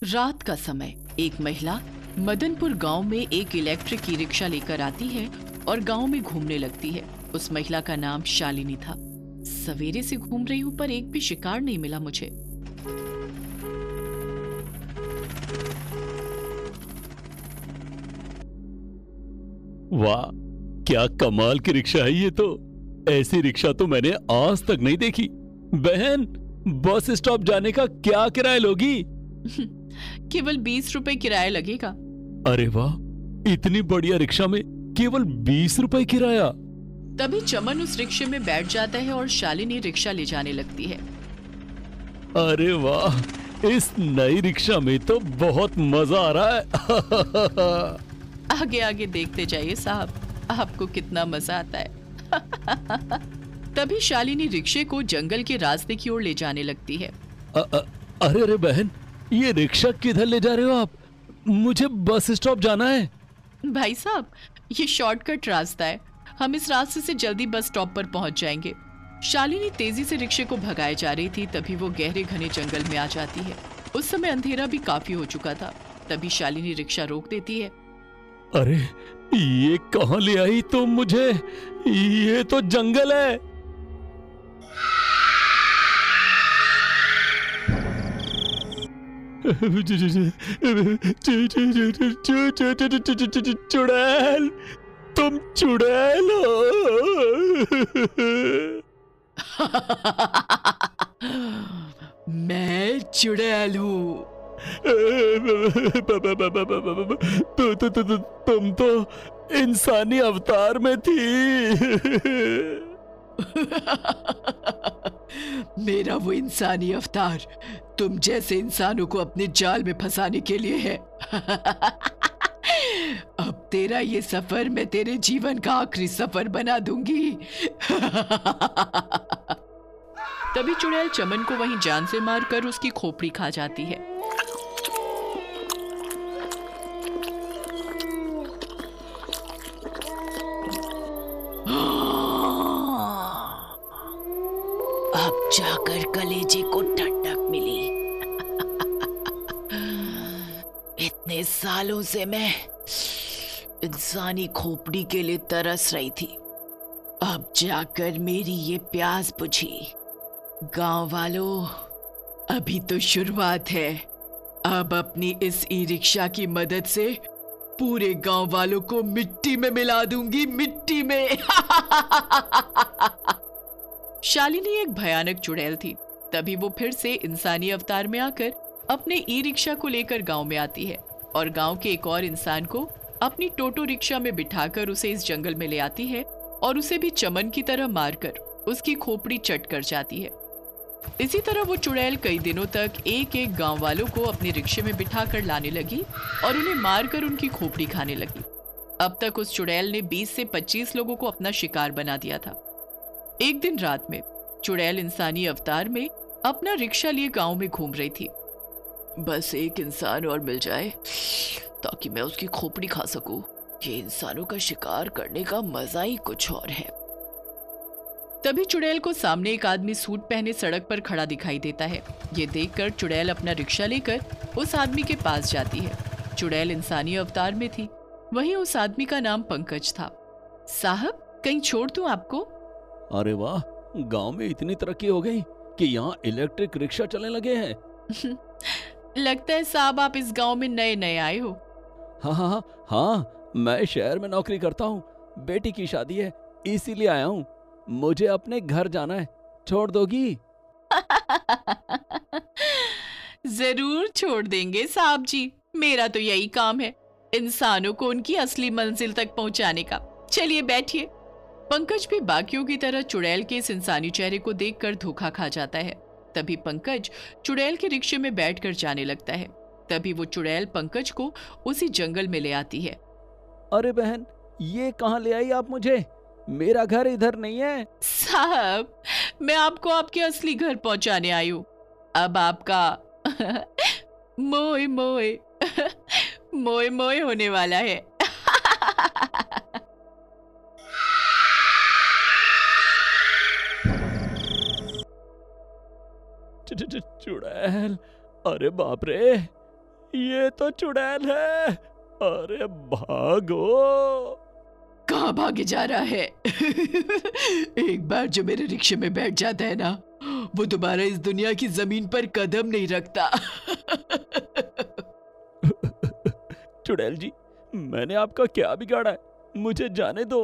रात का समय एक महिला मदनपुर गांव में एक इलेक्ट्रिक ई रिक्शा लेकर आती है और गांव में घूमने लगती है। उस महिला का नाम शालिनी था। सवेरे से घूम रही हूं पर एक भी शिकार नहीं मिला मुझे। वाह, क्या कमाल की रिक्शा है ये तो। ऐसी रिक्शा तो मैंने आज तक नहीं देखी। बहन, बस स्टॉप जाने का क्या किराया लोगी? केवल 20 रुपए किराया लगेगा। अरे वाह, इतनी बढ़िया रिक्शा में केवल 20 रुपए किराया। तभी चमन उस रिक्शे में बैठ जाता है और शालिनी रिक्शा ले जाने लगती है। अरे वाह, इस नई रिक्शा में तो बहुत मजा आ रहा है। आगे आगे देखते जाइए साहब, आपको कितना मजा आता है। तभी शालिनी रिक्शे को जंगल के रास्ते की ओर ले जाने लगती है। अरे अरे बहन, ये रिक्शा किधर ले जा रहे हो आप? मुझे बस स्टॉप जाना है। भाई साहब, ये शॉर्टकट रास्ता है, हम इस रास्ते से जल्दी बस स्टॉप पर पहुंच जाएंगे। शालिनी तेजी से रिक्शे को भगाए जा रही थी, तभी वो गहरे घने जंगल में आ जाती है। उस समय अंधेरा भी काफी हो चुका था। तभी शालिनी रिक्शा रोक देती है। अरे, ये कहाँ ले आई तुम मुझे? ये तो जंगल है। चुड़ैल, तुम चुड़ैल हो। मैं चुड़ैल हूँ। तुम तो इंसानी अवतार में थी। मेरा वो इंसानी अवतार तुम जैसे इंसानों को अपने जाल में फंसाने के लिए है। अब तेरा ये सफर मैं तेरे जीवन का आखिरी सफर बना दूंगी। तभी चुड़ैल चमन को वहीं जान से मारकर उसकी खोपड़ी खा जाती है। अब जाकर कलेजे को ठंडक मिली। इतने सालों से मैं इंसानी खोपड़ी के लिए तरस रही थी, अब जाकर मेरी ये प्यास बुझी। गांव वालों, अभी तो शुरुआत है। अब अपनी इस ई रिक्शा की मदद से पूरे गांव वालों को मिट्टी में मिला दूंगी, मिट्टी में। शालिनी एक भयानक चुड़ैल थी। तभी वो फिर से इंसानी अवतार में आकर अपने ई रिक्शा को लेकर गांव में आती है और गांव के एक और इंसान को अपनी टोटो रिक्शा में बिठाकर उसे इस जंगल में ले आती है और उसे भी चमन की तरह मारकर उसकी खोपड़ी चट कर जाती है। इसी तरह वो चुड़ैल कई दिनों तक एक एक गांव वालों को अपने रिक्शे में बिठाकर लाने लगी और उन्हें मारकर उनकी खोपड़ी खाने लगी। अब तक उस चुड़ैल ने 20 से 25 लोगों को अपना शिकार बना दिया था। एक दिन रात में चुड़ैल इंसानी अवतार में अपना रिक्शा लिए गांव में घूम रही थी। बस एक इंसान और मिल जाए ताकि मैं उसकी खोपड़ी खा सकूं। ये इंसानों का शिकार करने का मजा ही कुछ और है। तभी चुड़ैल को सामने एक आदमी सूट पहने सड़क पर खड़ा दिखाई देता है। ये देखकर चुड़ैल अपना रिक्शा लेकर उस आदमी के पास जाती है। चुड़ैल इंसानी अवतार में थी। वहीं उस आदमी का नाम पंकज था। साहब, कहीं छोड़ दूं आपको? अरे वाह, गांव में इतनी तरक्की हो गई कि यहाँ इलेक्ट्रिक रिक्शा चलने लगे हैं। लगता है साहब आप इस गांव में नए नए आए हो। हाँ, मैं शहर में नौकरी करता हूँ। बेटी की शादी है, इसीलिए आया हूँ। मुझे अपने घर जाना है, छोड़ दोगी? जरूर छोड़ देंगे साहब जी, मेरा तो यही काम है, इंसानों को उनकी असली मंजिल तक पहुंचाने का। चलिए बैठिए। पंकज भी बाकियों की तरह चुड़ैल के इस इंसानी चेहरे को देखकर धोखा खा जाता है। तभी पंकज चुड़ैल के रिक्शे में बैठकर जाने लगता है। तभी वो चुड़ैल पंकज को उसी जंगल में ले आती है। अरे बहन, ये कहाँ ले आई आप मुझे? मेरा घर इधर नहीं है। साहब, मैं आपको आपके असली घर पहुंचाने आई हूँ। अब आपका मोए मोए मोए मोए होने वाला है। चुड़ैल, अरे बाप रे, ये तो चुड़ैल है। अरे भागो। कहाँ भागे जा रहा है? एक बार जो मेरे रिक्शे में बैठ जाता है ना, वो दोबारा इस दुनिया की जमीन पर कदम नहीं रखता। चुड़ैल जी, मैंने आपका क्या बिगाड़ा है? मुझे जाने दो।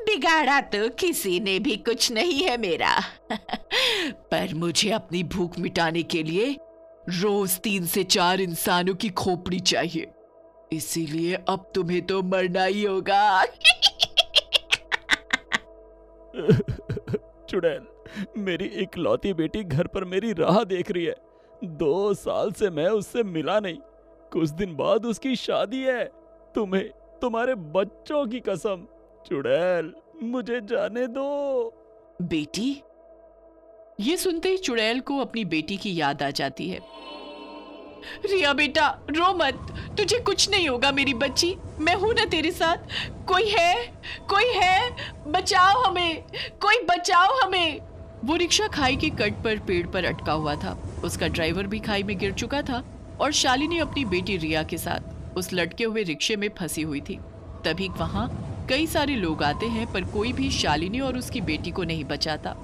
बिगाड़ा तो किसी ने भी कुछ नहीं है मेरा। पर मुझे अपनी भूख मिटाने के लिए रोज 3 से 4 इंसानों की खोपड़ी चाहिए, इसीलिए अब तुम्हें तो मरना ही होगा। चुड़ैल, मेरी इकलौती बेटी घर पर मेरी राह देख रही है। 2 साल से मैं उससे मिला नहीं। कुछ दिन बाद उसकी शादी है। तुम्हें, तुम्हारे बच्चों की कसम। चुड़ैल, मुझे जाने दो। बेटी? ये सुनते ही चुड़ैल को अपनी बेटी की याद आ जाती है। रिया बेटा, रो मत, तुझे कुछ नहीं होगा मेरी बच्ची, मैं हूं ना तेरे साथ। कोई है? कोई है? बचाओ हमें, कोई बचाओ हमें। वो रिक्शा खाई के कट पर पेड़ पर अटका हुआ था। उसका ड्राइवर भी खाई में गिर चुका था और शालिनी अपनी बेटी रिया के साथ उस लटके हुए रिक्शे में फंसी हुई थी। तभी वहां कई सारे लोग आते हैं, पर कोई भी शालिनी और उसकी बेटी को नहीं बचाता।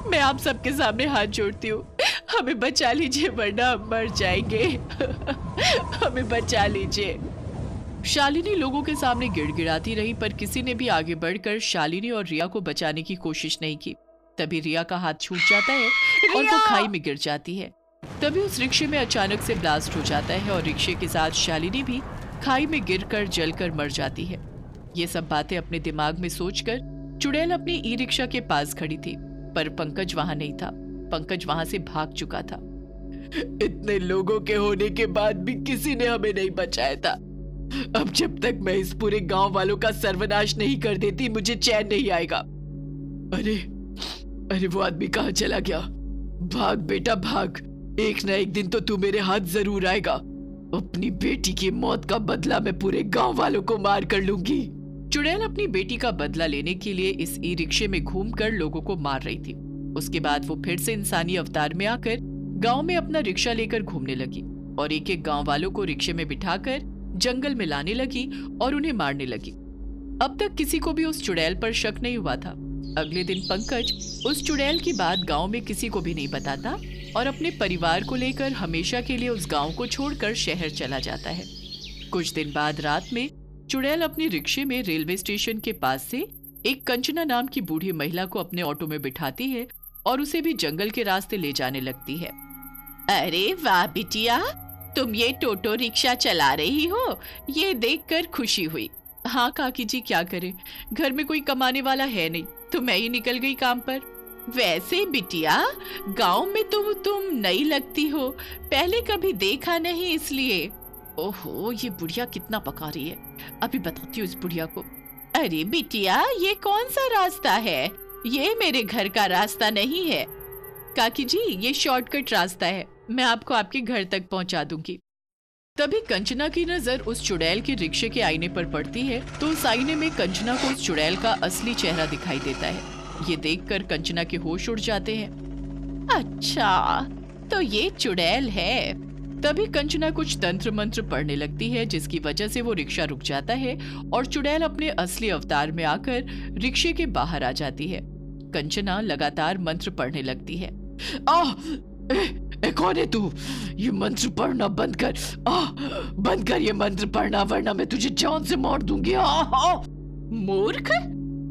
मैं आप सबके सामने हाथ जोड़ती हूँ, हमें बचा लीजिए वरना हम मर जाएंगे। हमें बचा लीजिए। शालिनी लोगों के सामने गिड़गिड़ाती रही, पर किसी ने भी आगे बढ़कर शालिनी और रिया को बचाने की कोशिश नहीं की। तभी रिया का हाथ छूट जाता है और वो खाई में गिर जाती है। तभी उस रिक्शे में अचानक से ब्लास्ट हो जाता है और रिक्शे के साथ शालिनी भी खाई में गिरकर जलकर मर जाती है। ये सब बातें अपने दिमाग में सोचकर चुड़ैल अपनी ई रिक्शा के पास खड़ी थी, पर पंकज वहां नहीं था। पंकज वहां से भाग चुका था। इतने लोगों के होने के बाद भी किसी ने हमें नहीं बचाया था। अब जब तक मैं इस पूरे गांव वालों का सर्वनाश नहीं कर देती, मुझे चैन नहीं आएगा। अरे अरे, वो आदमी कहाँ चला गया? भाग बेटा भाग, एक ना एक दिन तो तू मेरे हाथ जरूर आएगा। अपनी बेटी की मौत का बदला मैं पूरे गांव वालों को मार कर लूंगी। चुड़ैल अपनी बेटी का बदला लेने के लिए इस ई रिक्शे में घूमकर लोगों को मार रही थी। उसके बाद वो फिर से इंसानी अवतार में आकर गांव में अपना रिक्शा लेकर घूमने लगी और एक एक गांव वालों को रिक्शे में बिठाकर जंगल में लाने लगी और उन्हें मारने लगी। अब तक किसी को भी उस चुड़ैल पर शक नहीं हुआ था। अगले दिन पंकज उस चुड़ैल की बात गांव में किसी को भी नहीं बताता और अपने परिवार को लेकर हमेशा के लिए उस गांव को छोड़कर शहर चला जाता है। कुछ दिन बाद रात में चुड़ैल अपनी रिक्शे में रेलवे स्टेशन के पास से एक कंचना नाम की बूढ़ी महिला को अपने ऑटो में बिठाती है और उसे भी जंगल के रास्ते ले जाने लगती है। अरे वाह बिटिया, तुम ये टोटो रिक्शा चला रही हो, ये देखकर खुशी हुई। हाँ काकी जी, क्या करें, घर में कोई कमाने वाला है नहीं, तो मैं ही निकल गई काम पर। वैसे बिटिया, गांव में तुम नई लगती हो, पहले कभी देखा नहीं इसलिए। ओहो, ये बुढ़िया कितना पका रही है, अभी बताती हूँ इस बुढ़िया को। अरे बिटिया, ये कौन सा रास्ता है? ये मेरे घर का रास्ता नहीं है। काकी जी, ये शॉर्टकट रास्ता है, मैं आपको आपके घर तक पहुंचा दूंगी। तभी कंचना की नजर उस चुड़ैल के रिक्शे के आईने पर पड़ती है, तो उस आईने में कंचना को उस चुड़ैल का असली चेहरा दिखाई देता है। ये देखकर कंचना के होश उड़ जाते हैं। अच्छा, तो ये चुड़ैल है। तभी कंचना कुछ तंत्र मंत्र पढ़ने लगती है, जिसकी वजह से वो रिक्शा रुक जाता है और चुड़ैल अपने असली अवतार में आकर रिक्शे के बाहर आ जाती है। कंचना लगातार मंत्र पढ़ने लगती है। कौन है तू? ये मंत्र पढ़ना बंद कर, बंद कर ये मंत्र पढ़ना, वरना मैं तुझे जान से मार दूंगी। मूर्ख,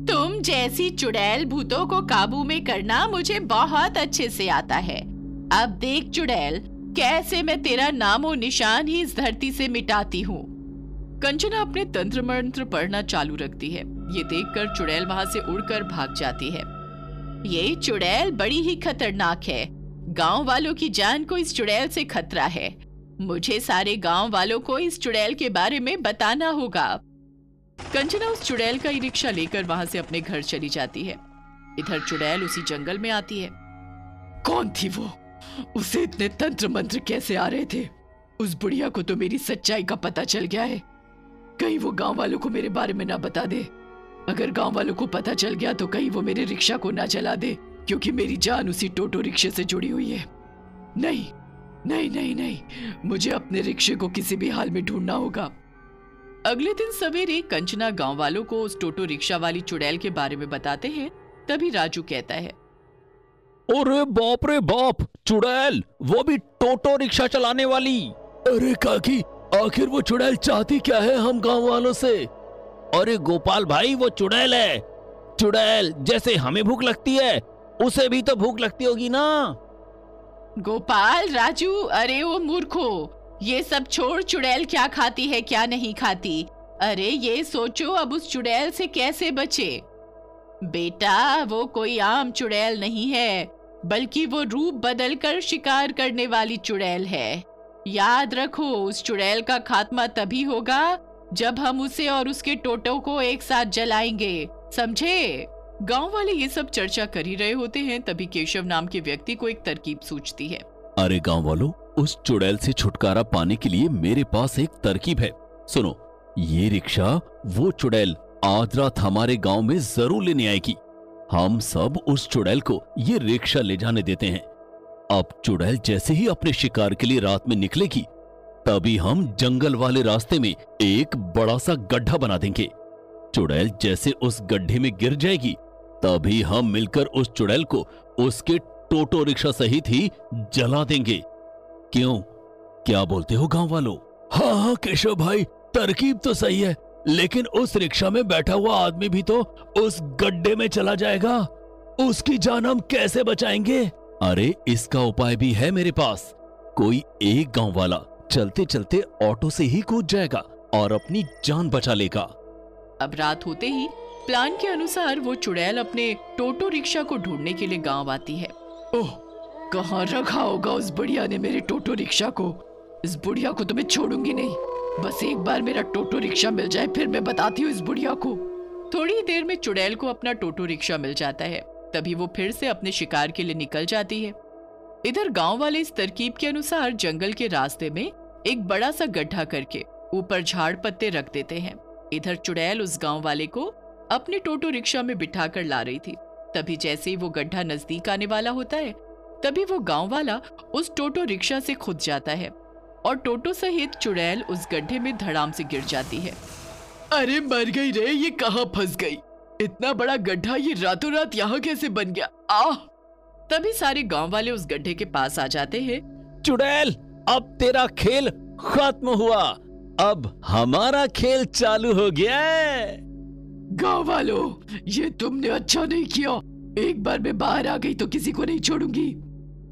तुम जैसी चुड़ैल भूतों को काबू में करना मुझे बहुत अच्छे से आता है। अब देख चुड़ैल, कैसे मैं तेरा नामो निशान ही इस धरती से मिटाती हूँ। कंचना अपने तंत्र मंत्र पढ़ना चालू रखती है। ये देखकर चुड़ैल वहां से उड़कर भाग जाती है। ये चुड़ैल बड़ी ही खतरनाक है, गांव वालों की जान को इस चुड़ैल से खतरा है। मुझे सारे गांव वालों को इस चुड़ैल के बारे में बताना होगा। कंचना उस चुड़ैल का ई रिक्शा लेकर वहां से अपने घर चली जाती है। इधर चुड़ैल उसी जंगल में आती है। कौन थी वो? उसे इतने तंत्र मंत्र कैसे आ रहे थे? उस बुढ़िया को तो मेरी सच्चाई का पता चल गया है। कहीं वो गांव वालों को मेरे बारे में ना बता दे। अगर गांव वालों को पता चल गया तो कहीं वो मेरे रिक्शा को ना जला दे, क्योंकि मेरी जान उसी टोटो रिक्शे से जुड़ी हुई है। नहीं नहीं नहीं नहीं, मुझे अपने रिक्शे को किसी भी हाल में ढूंढना होगा। अगले दिन सवेरे कंचना गांव वालों को उस टोटो रिक्शा वाली चुड़ैल के बारे में बताते हैं। तभी राजू कहता है, अरे बाप रे बाप, चुड़ैल, वो भी टोटो रिक्शा चलाने वाली। अरे काकी, आखिर वो चुड़ैल चाहती क्या है हम गांव वालों से? अरे गोपाल भाई, वो चुड़ैल है। चुड़ैल जैसे हमें भूख लगती है, उसे भी तो भूख लगती होगी ना। गोपाल, राजू, अरे वो मूर्खो, ये सब छोड़, चुड़ैल क्या खाती है क्या नहीं खाती। अरे ये सोचो अब उस चुड़ैल से कैसे बचे। बेटा, वो कोई आम चुड़ैल नहीं है, बल्कि वो रूप बदलकर शिकार करने वाली चुड़ैल है। याद रखो, उस चुड़ैल का खात्मा तभी होगा जब हम उसे और उसके टोटो को एक साथ जलाएंगे, समझे? गांव वाले ये सब चर्चा कर ही रहे होते हैं, तभी केशव नाम के व्यक्ति को एक तरकीब सूझती है। अरे गांव वालों, उस चुड़ैल से छुटकारा पाने के लिए मेरे पास एक तरकीब है। सुनो, ये रिक्शा वो चुड़ैल आज रात हमारे गांव में जरूर लेने आएगी। हम सब उस चुड़ैल को ये रिक्शा ले जाने देते हैं। अब चुड़ैल जैसे ही अपने शिकार के लिए रात में निकलेगी, तभी हम जंगल वाले रास्ते में एक बड़ा सा गड्ढा बना देंगे। चुड़ैल जैसे उस गड्ढे में गिर जाएगी, तभी हम मिलकर उस चुड़ैल को उसके टोटो रिक्शा सहित ही जला देंगे। क्यों, क्या बोलते हो गांव वालों? हाँ हाँ केशव भाई, तरकीब तो सही है, लेकिन उस रिक्शा में बैठा हुआ आदमी भी तो उस गड्ढे में चला जाएगा। उसकी जान हम कैसे बचाएंगे? अरे इसका उपाय भी है मेरे पास। कोई एक गांव वाला चलते चलते ऑटो से ही कूद जाएगा और अपनी जान बचा लेगा। अब रात होते ही प्लान के अनुसार वो चुड़ैल अपने टोटो रिक्शा को ढूंढने के लिए गांव आती है। ओह, कहाँ रखा होगा उस बुढ़िया ने मेरे टोटो रिक्शा को? इस बुढ़िया को तो मैं छोड़ूंगी नहीं। बस एक बार मेरा टोटो रिक्शा मिल जाए, फिर मैं बताती हूँ इस बुढ़िया को। थोड़ी देर में चुड़ैल को अपना टोटो रिक्शा मिल जाता है। तभी वो फिर से अपने शिकार के लिए निकल जाती है। इधर गांव वाले इस तरकीब के अनुसार जंगल के रास्ते में एक बड़ा सा गड्ढा करके ऊपर झाड़ पत्ते रख देते हैं। इधर चुड़ैल उस गांव वाले को अपने टोटो रिक्शा में बिठाकर ला रही थी। तभी जैसे ही वो गड्ढा नजदीक आने वाला होता है, तभी वो गांव वाला उस टोटो रिक्शा से खुद जाता है और टोटो सहित चुड़ैल उस गड्ढे में धड़ाम से गिर जाती है। अरे मर गई रे, ये कहाँ फंस गई? इतना बड़ा गड्ढा ये रातों रात यहाँ कैसे बन गया? आह! तभी सारे गांव वाले उस गड्ढे के पास आ जाते हैं। चुड़ैल, अब तेरा खेल खत्म हुआ, अब हमारा खेल चालू हो गया है। गांव वालों, ये तुमने अच्छा नहीं किया। एक बार मैं बाहर आ गई तो किसी को नहीं छोड़ूंगी।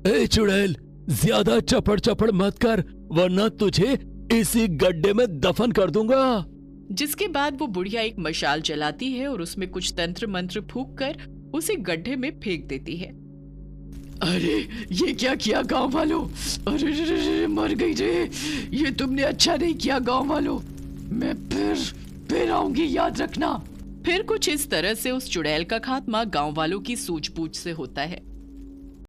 ए चुड़ैल, ज्यादा चपड़ चपड़ मत कर, वरना तुझे इसी गड्ढे में दफन कर दूंगा। जिसके बाद वो बुढ़िया एक मशाल जलाती है और उसमें कुछ तंत्र मंत्र फूंक कर उसे गड्ढे में फेंक देती है। अरे ये क्या किया गांव वालों? अरे रे रे रे, मर गई रे। ये तुमने अच्छा नहीं किया गांव वालों। मैं फिर आऊंगी, याद रखना। फिर कुछ इस तरह से उस चुड़ैल का खात्मा गांव वालों की सूझबूझ से होता है।